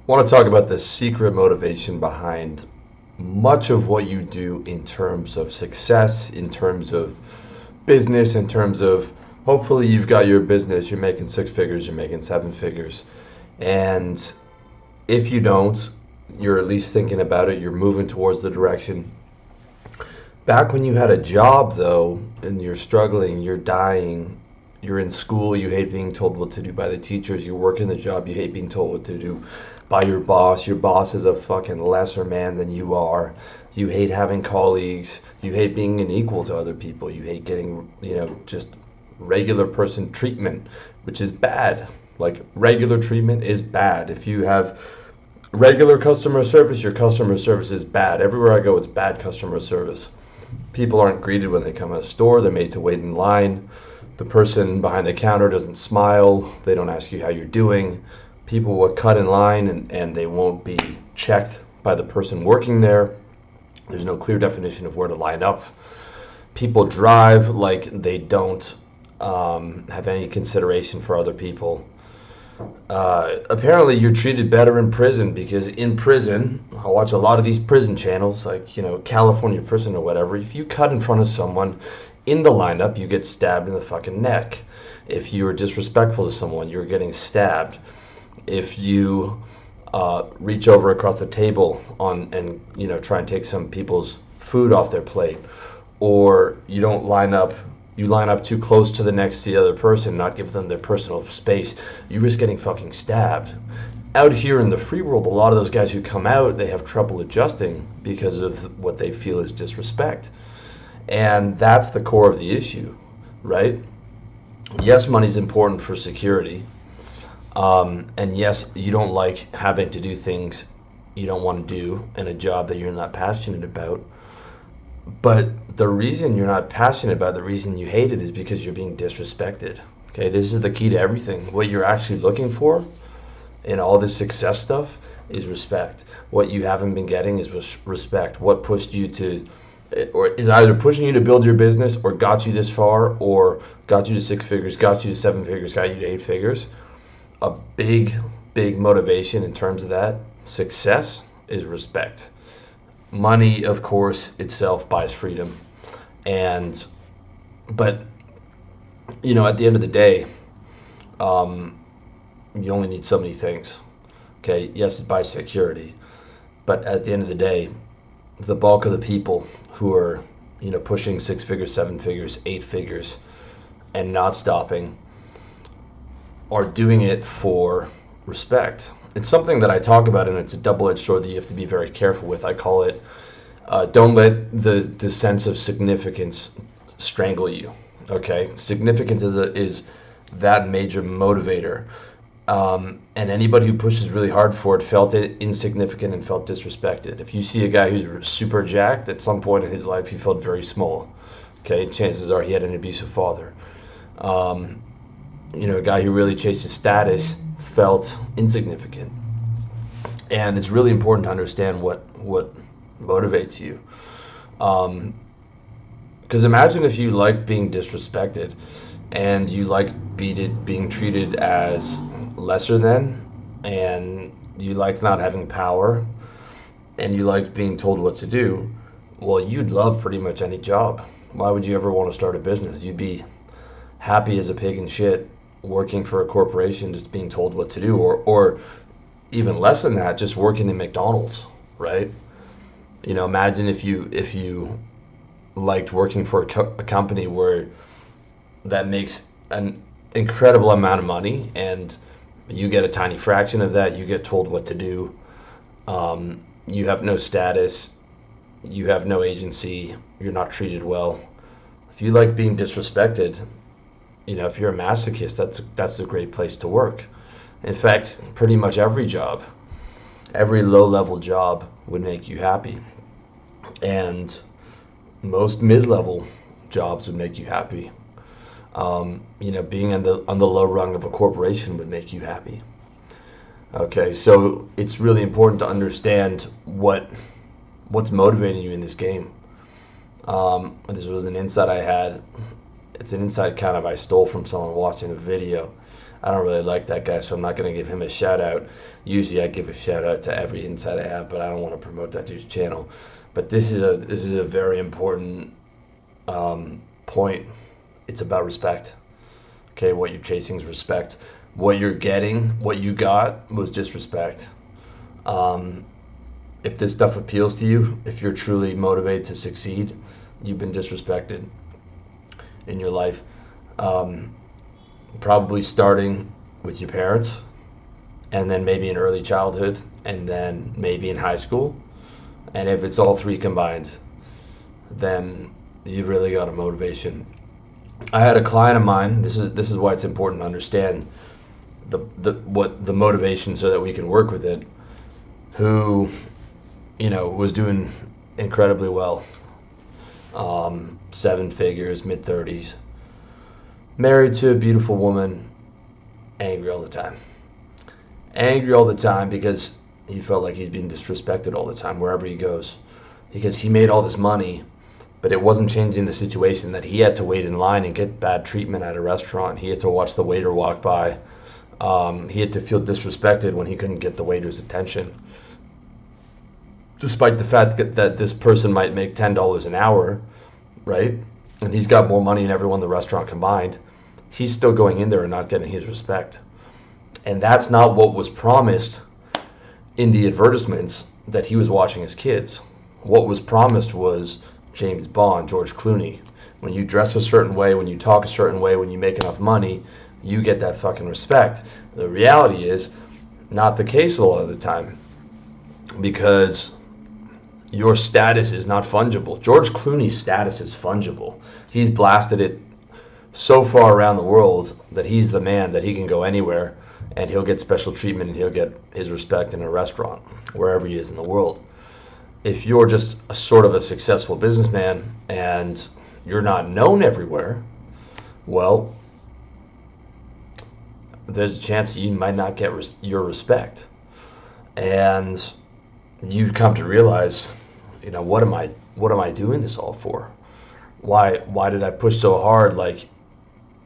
want to talk about the secret motivation behind much of what you do in terms of success, in terms of business, in terms of hopefully you've got your business, you're making six figures, you're making seven figures. And if you don't, you're at least thinking about it, you're moving towards the direction. Back when you had a job, though, and you're struggling, you're dying, you're in school, you hate being told what to do by the teachers, you work in the job, you hate being told what to do by your boss is a fucking lesser man than you are, you hate having colleagues, you hate being an equal to other people, you hate getting, just regular person treatment, which is bad. Like, regular treatment is bad. If you have regular customer service, your customer service is bad. Everywhere I go, it's bad customer service. People aren't greeted when they come in a store, they're made to wait in line. The person behind the counter doesn't smile, they don't ask you how you're doing. People will cut in line and they won't be checked by the person working there. There's no clear definition of where to line up. People drive like they don't have any consideration for other people. Apparently you're treated better in prison because in prison, I watch a lot of these prison channels like, California Prison or whatever. If you cut in front of someone in the lineup, you get stabbed in the fucking neck. If you are disrespectful to someone, you're getting stabbed. If you reach over across the table and try and take some people's food off their plate, or you line up too close to the other person, not give them their personal space, you risk getting fucking stabbed. Out here in the free world, a lot of those guys who come out, they have trouble adjusting because of what they feel is disrespect. And that's the core of the issue, right? Yes, money's important for security. And yes, you don't like having to do things you don't want to do in a job that you're not passionate about. But the reason you're not passionate about it, the reason you hate it, is because you're being disrespected. Okay, this is the key to everything. What you're actually looking for in all this success stuff is respect. What you haven't been getting is respect. What pushed you to, or is either pushing you to build your business, or got you this far, or got you to six figures, got you to seven figures, got you to eight figures. A big motivation in terms of that success is respect. Money, of course, itself buys freedom, but at the end of the day, you only need so many things. Okay, yes, it buys security, but at the end of the day, the bulk of the people who are pushing six figures, seven figures, eight figures, and not stopping are doing it for respect. It's something that I talk about, and it's a double-edged sword that you have to be very careful with. I call it, don't let the sense of significance strangle you. Okay, significance is that major motivator, and anybody who pushes really hard for it felt insignificant and felt disrespected. If you see a guy who's super jacked, at some point in his life he felt very small. Okay, chances are he had an abusive father. A guy who really chases status felt insignificant. And it's really important to understand what motivates you. Because imagine if you liked being disrespected and you liked being treated as lesser than, and you liked not having power, and you liked being told what to do. Well, you'd love pretty much any job. Why would you ever want to start a business? You'd be happy as a pig in shit working for a corporation, just being told what to do, or even less than that, just working in McDonald's, right? Imagine if you liked working for a company where that makes an incredible amount of money and you get a tiny fraction of that, you get told what to do, you have no status, you have no agency, you're not treated well. If you like being disrespected, if you're a masochist, that's a great place to work. In fact, pretty much every job, every low-level job would make you happy. And most mid-level jobs would make you happy. Being on the low rung of a corporation would make you happy. Okay, so it's really important to understand what's motivating you in this game. This was an insight I had. It's an insight kind of I stole from someone watching a video. I don't really like that guy, so I'm not going to give him a shout out. Usually I give a shout out to every insight I have, but I don't want to promote that dude's channel. But this is a very important point. It's about respect. Okay, what you're chasing is respect. What you're getting, what you got, was disrespect. If this stuff appeals to you, if you're truly motivated to succeed, you've been disrespected in your life. Probably starting with your parents, and then maybe in early childhood, and then maybe in high school. And if it's all three combined, then you really got a motivation. I had a client of mine. This is why it's important to understand the motivation so that we can work with it. Who, was doing incredibly well. 7 figures, mid-30s, married to a beautiful woman, angry all the time. Angry all the time because he felt like he's being disrespected all the time wherever he goes. Because he made all this money, but it wasn't changing the situation that he had to wait in line and get bad treatment at a restaurant. He had to watch the waiter walk by. He had to feel disrespected when he couldn't get the waiter's attention. Despite the fact that this person might make $10 an hour, right? And he's got more money than everyone in the restaurant combined, he's still going in there and not getting his respect. And that's not what was promised in the advertisements that he was watching as kids. What was promised was James Bond, George Clooney. When you dress a certain way, when you talk a certain way, when you make enough money, you get that fucking respect. The reality is not the case a lot of the time, because your status is not fungible. George Clooney's status is fungible. He's blasted it so far around the world that he's the man, that he can go anywhere and he'll get special treatment and he'll get his respect in a restaurant, wherever he is in the world. If you're just a sort of a successful businessman and you're not known everywhere, well, there's a chance you might not get your respect. And you come to realize, what am I doing this all for? Why did I push so hard? Like,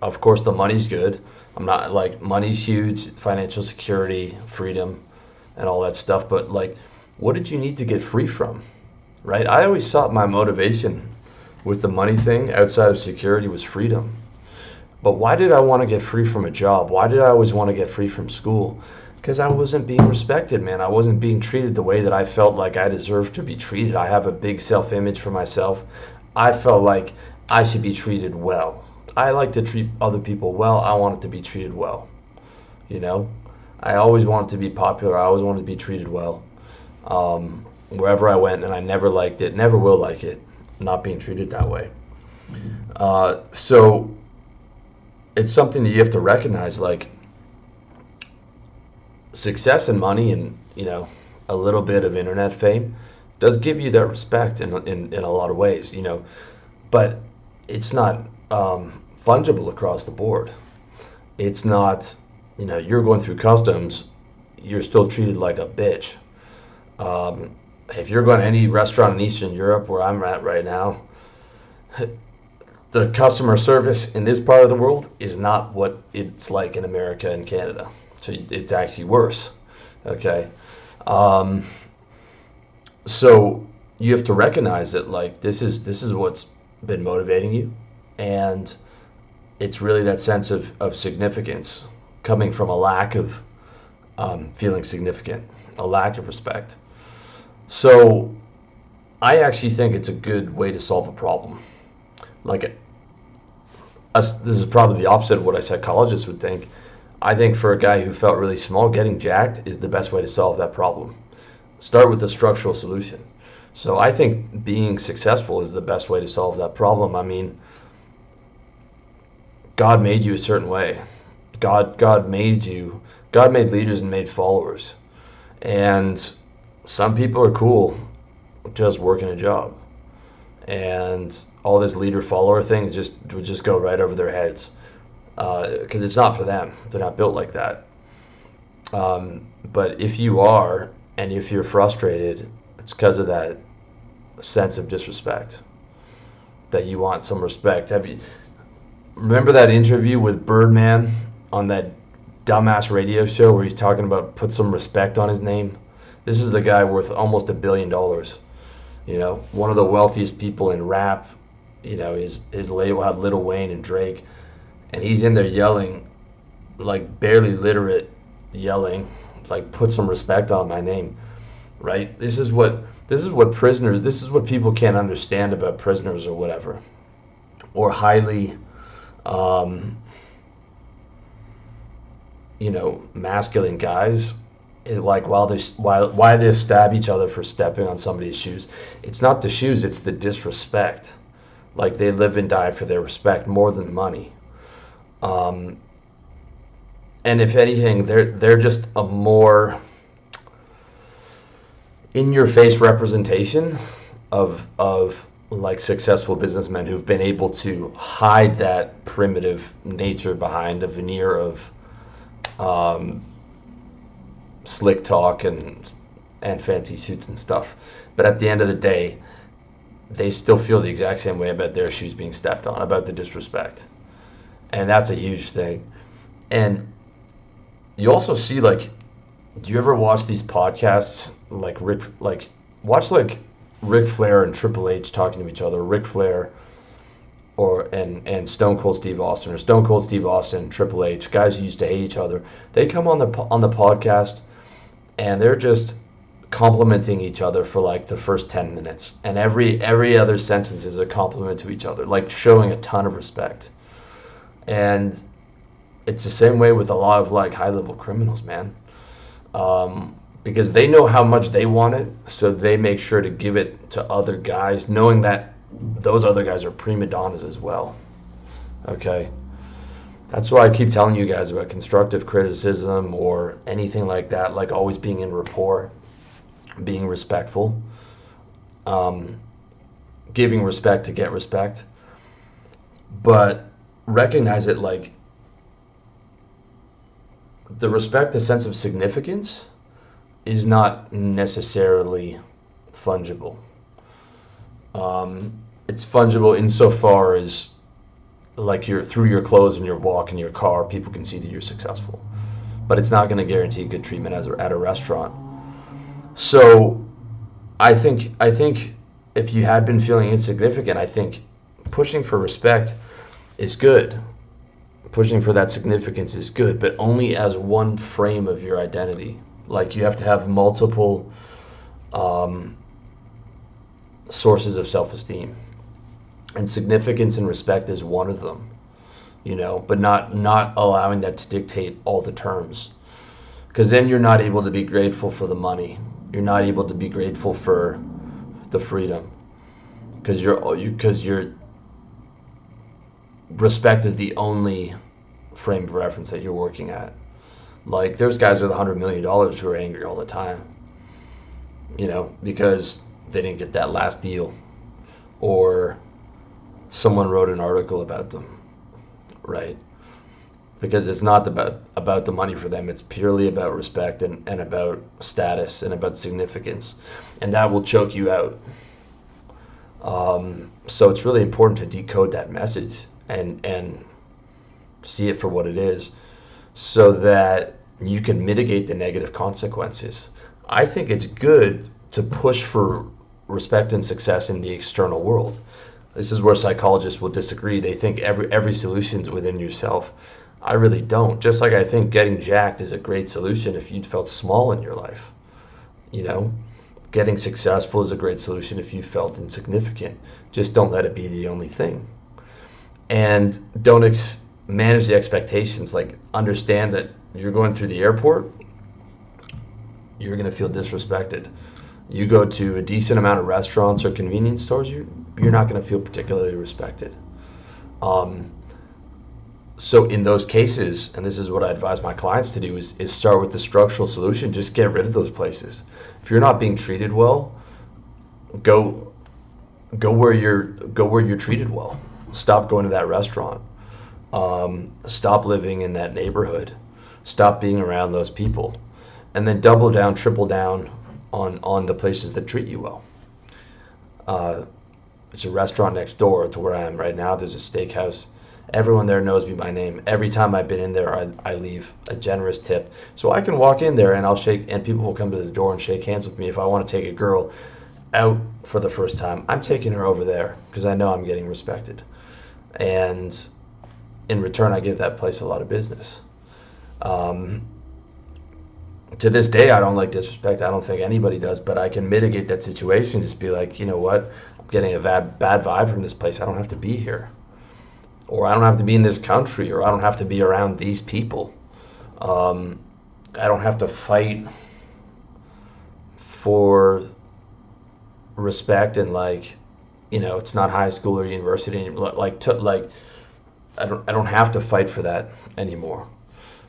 of course the money's good. I'm not like, money's huge, financial security, freedom, and all that stuff. But like, what did you need to get free from, right? I always thought my motivation with the money thing outside of security was freedom. But why did I want to get free from a job? Why did I always want to get free from school? Because I wasn't being respected, man. I wasn't being treated the way that I felt like I deserved to be treated. I have a big self-image for myself. I felt like I should be treated well. I like to treat other people well. I wanted to be treated well. I always wanted to be popular. I always wanted to be treated well. Wherever I went, and I never liked it, never will like it, not being treated that way. So it's something that you have to recognize, like, success and money and a little bit of internet fame does give you that respect in a lot of ways, but it's not fungible across the board. It's not, you're going through customs, you're still treated like a bitch. If you're going to any restaurant in Eastern Europe where I'm at right now, the customer service in this part of the world is not what it's like in America and Canada. So it's actually worse. Okay. So you have to recognize that, like, this is what's been motivating you, and it's really that sense of significance coming from a lack of feeling significant, a lack of respect. So I actually think it's a good way to solve a problem. Like, this is probably the opposite of what a psychologist would think. I think for a guy who felt really small, getting jacked is the best way to solve that problem. Start with a structural solution. So I think being successful is the best way to solve that problem. I mean, God made you a certain way. God made leaders and made followers. And some people are cool just working a job. And all this leader-follower thing would just go right over their heads. Because it's not for them. They're not built like that. But if you are, and if you're frustrated, it's because of that sense of disrespect, that you want some respect. Remember that interview with Birdman on that dumbass radio show where he's talking about put some respect on his name. This is the guy worth almost $1 billion. You know, one of the wealthiest people in rap. You know, his label had Lil Wayne and Drake, and he's in there yelling, like barely literate, yelling, like put some respect on my name, right? This is what prisoners. This is what people can't understand about prisoners or whatever, or highly, you know, masculine guys. Like why they stab each other for stepping on somebody's shoes. It's not the shoes, it's the disrespect. Like they live and die for their respect more than money. And if anything, they're just a more in-your-face representation of like successful businessmen who've been able to hide that primitive nature behind a veneer of slick talk and fancy suits and stuff. But at the end of the day, they still feel the exact same way about their shoes being stepped on, about the disrespect. And that's a huge thing. And you also see, like, do you ever watch these podcasts like watch Ric Flair and Triple H talking to each other, Ric Flair and Stone Cold Steve Austin, or Stone Cold Steve Austin and Triple H, guys who used to hate each other. They come on the podcast and they're just complimenting each other for like the first 10 minutes, and every other sentence is a compliment to each other, like showing a ton of respect. And it's the same way with a lot of like high-level criminals, man, because they know how much they want it, so they make sure to give it to other guys, knowing that those other guys are prima donnas as well. Okay, that's why I keep telling you guys about constructive criticism or anything like that, like always being in rapport, being respectful, giving respect to get respect, but recognize it like the respect, the sense of significance is not necessarily fungible. It's fungible insofar as like through your clothes and your walk in your car, people can see that you're successful, but it's not going to guarantee good treatment at a restaurant. So I think if you had been feeling insignificant, I think pushing for respect is good. Pushing for that significance is good, but only as one frame of your identity. Like you have to have multiple sources of self-esteem, and significance and respect is one of them, you know, but not allowing that to dictate all the terms, because then you're not able to be grateful for the money. You're not able to be grateful for the freedom, because your respect is the only frame of reference that you're working at. Like there's guys with $100 million who are angry all the time, you know, because they didn't get that last deal, or someone wrote an article about them, right? Because it's not about the money for them. It's purely about respect and about status and about significance, and that will choke you out. So it's really important to decode that message and see it for what it is, so that you can mitigate the negative consequences. I think it's good to push for respect and success in the external world. This is where psychologists will disagree. They think every solution's within yourself. I really don't. Just like I think getting jacked is a great solution if you felt small in your life. You know, getting successful is a great solution if you felt insignificant. Just don't let it be the only thing. And don't manage the expectations. Like understand that you're going through the airport, you're going to feel disrespected. You go to a decent amount of restaurants or convenience stores, you're not going to feel particularly respected. So in those cases, and this is what I advise my clients to do, is start with the structural solution. Just get rid of those places. If you're not being treated well, go where you're treated well. Stop going to that restaurant. Stop living in that neighborhood. Stop being around those people, and then double down, triple down on the places that treat you well. There's a restaurant next door to where I am right now. There's a steakhouse, Everyone there knows me by name. Every time I've been in there, I leave a generous tip. So I can walk in there and and people will come to the door and shake hands with me. If I want to take a girl out for the first time, I'm taking her over there because I know I'm getting respected. And in return, I give that place a lot of business. Um, to this day, I don't like disrespect. I don't think anybody does, but I can mitigate that situation. Just be like, you know what? I'm getting a bad vibe from this place. I don't have to be here. Or I don't have to be in this country, or I don't have to be around these people. Um, I don't have to fight for respect and it's not high school or university. I don't have to fight for that anymore,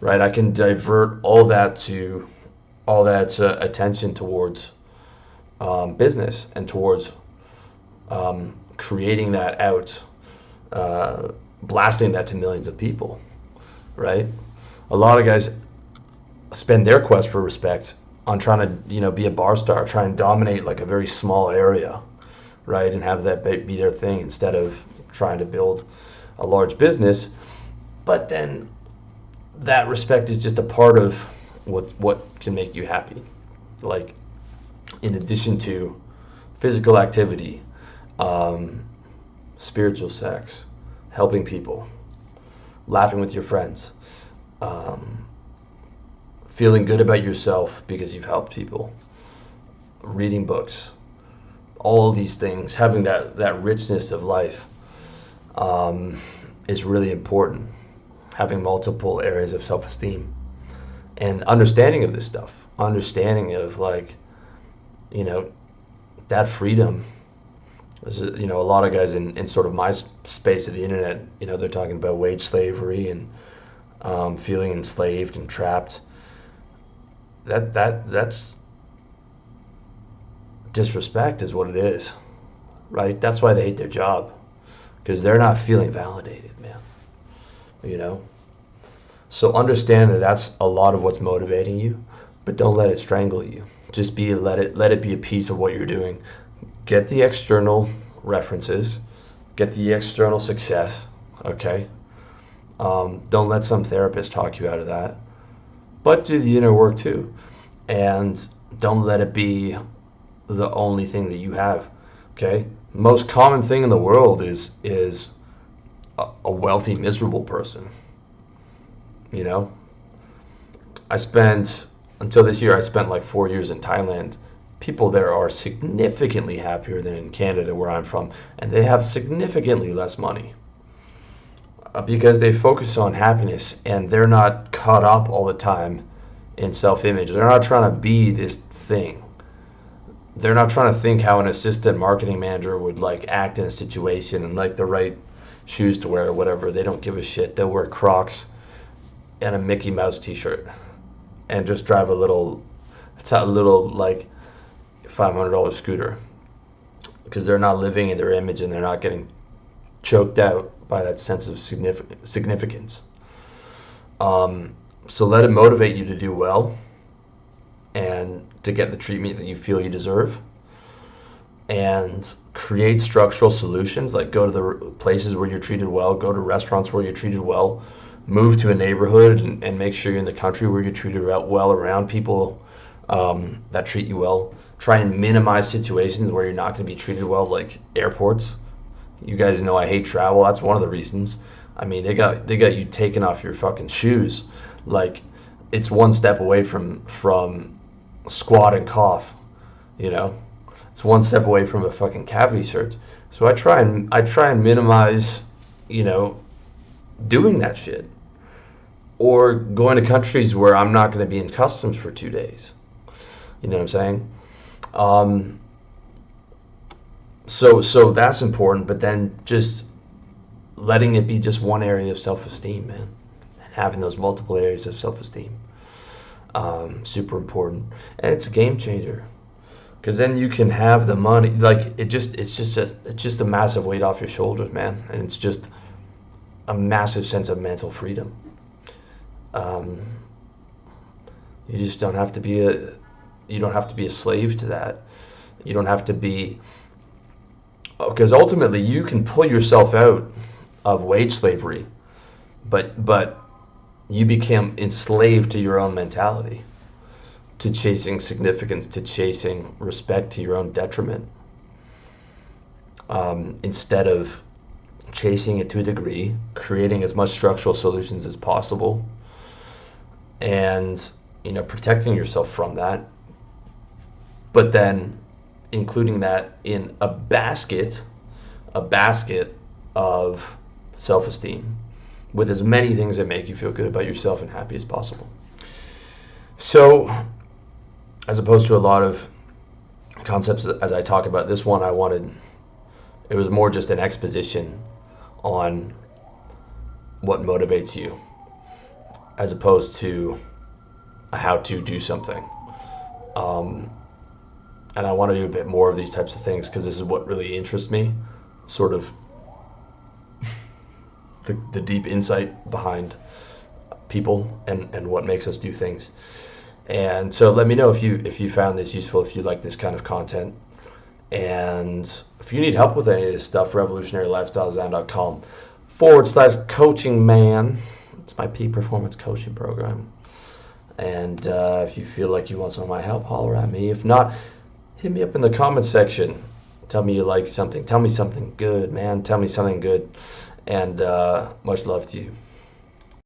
right? I can divert all that attention towards business and towards creating that out. Blasting that to millions of people, right? A lot of guys spend their quest for respect on trying to, be a bar star, try and dominate like a very small area, right? And have that be their thing instead of trying to build a large business. But then that respect is just a part of what can make you happy. Like, in addition to physical activity, spiritual sex, helping people, laughing with your friends, feeling good about yourself because you've helped people, reading books, all these things, having that richness of life is really important. Having multiple areas of self-esteem and understanding of this stuff, understanding of that freedom. A lot of guys in sort of my space of the internet, they're talking about wage slavery and feeling enslaved and trapped. That's disrespect is what it is, right? That's why they hate their job, because they're not feeling validated, man. So understand that that's a lot of what's motivating you, but don't let it strangle you. Just let it be a piece of what you're doing. Get the external references, get the external success, okay? Don't let some therapist talk you out of that, but do the inner work too. And don't let it be the only thing that you have, okay? Most common thing in the world is a wealthy, miserable person. Until this year, I spent like 4 years in Thailand. People there are significantly happier than in Canada, where I'm from, and they have significantly less money because they focus on happiness and they're not caught up all the time in self-image. They're not trying to be this thing. They're not trying to think how an assistant marketing manager would act in a situation and the right shoes to wear or whatever. They don't give a shit. They'll wear Crocs and a Mickey Mouse t-shirt and just drive a little $500 scooter, because they're not living in their image and they're not getting choked out by that sense of significance. So let it motivate you to do well and to get the treatment that you feel you deserve, and create structural solutions, like go to the places where you're treated well, go to restaurants where you're treated well, move to a neighborhood and make sure you're in the country where you're treated well around people that treat you well. Try and minimize situations where you're not going to be treated well, like airports. You guys know I hate travel. That's one of the reasons. I mean, they got you taking off your fucking shoes. It's one step away from squat and cough. It's one step away from a fucking cavity search. So I try and minimize, doing that shit, or going to countries where I'm not going to be in customs for 2 days. You know what I'm saying? So that's important, but then just letting it be just one area of self-esteem, man, and having those multiple areas of self-esteem, super important, and it's a game changer, because then you can have the money. It's just a massive weight off your shoulders, man, and it's just a massive sense of mental freedom. You just don't have to be a slave to that. You don't have to be, because ultimately you can pull yourself out of wage slavery, but you became enslaved to your own mentality, to chasing significance, to chasing respect to your own detriment, instead of chasing it to a degree, creating as much structural solutions as possible, and protecting yourself from that, but then including that in a basket of self-esteem, with as many things that make you feel good about yourself and happy as possible. So, as opposed to a lot of concepts as I talk about this one, it was more just an exposition on what motivates you, as opposed to a how to do something. And I want to do a bit more of these types of things because this is what really interests me, sort of the deep insight behind people and what makes us do things. And so let me know if you found this useful, if you like this kind of content. And if you need help with any of this stuff, revolutionarylifestylesound.com/coaching man. It's my peak performance coaching program. And if you feel like you want some of my help, holler at me. If not, hit me up in the comments section. Tell me you like something. Tell me something good, man. Tell me something good. And much love to you.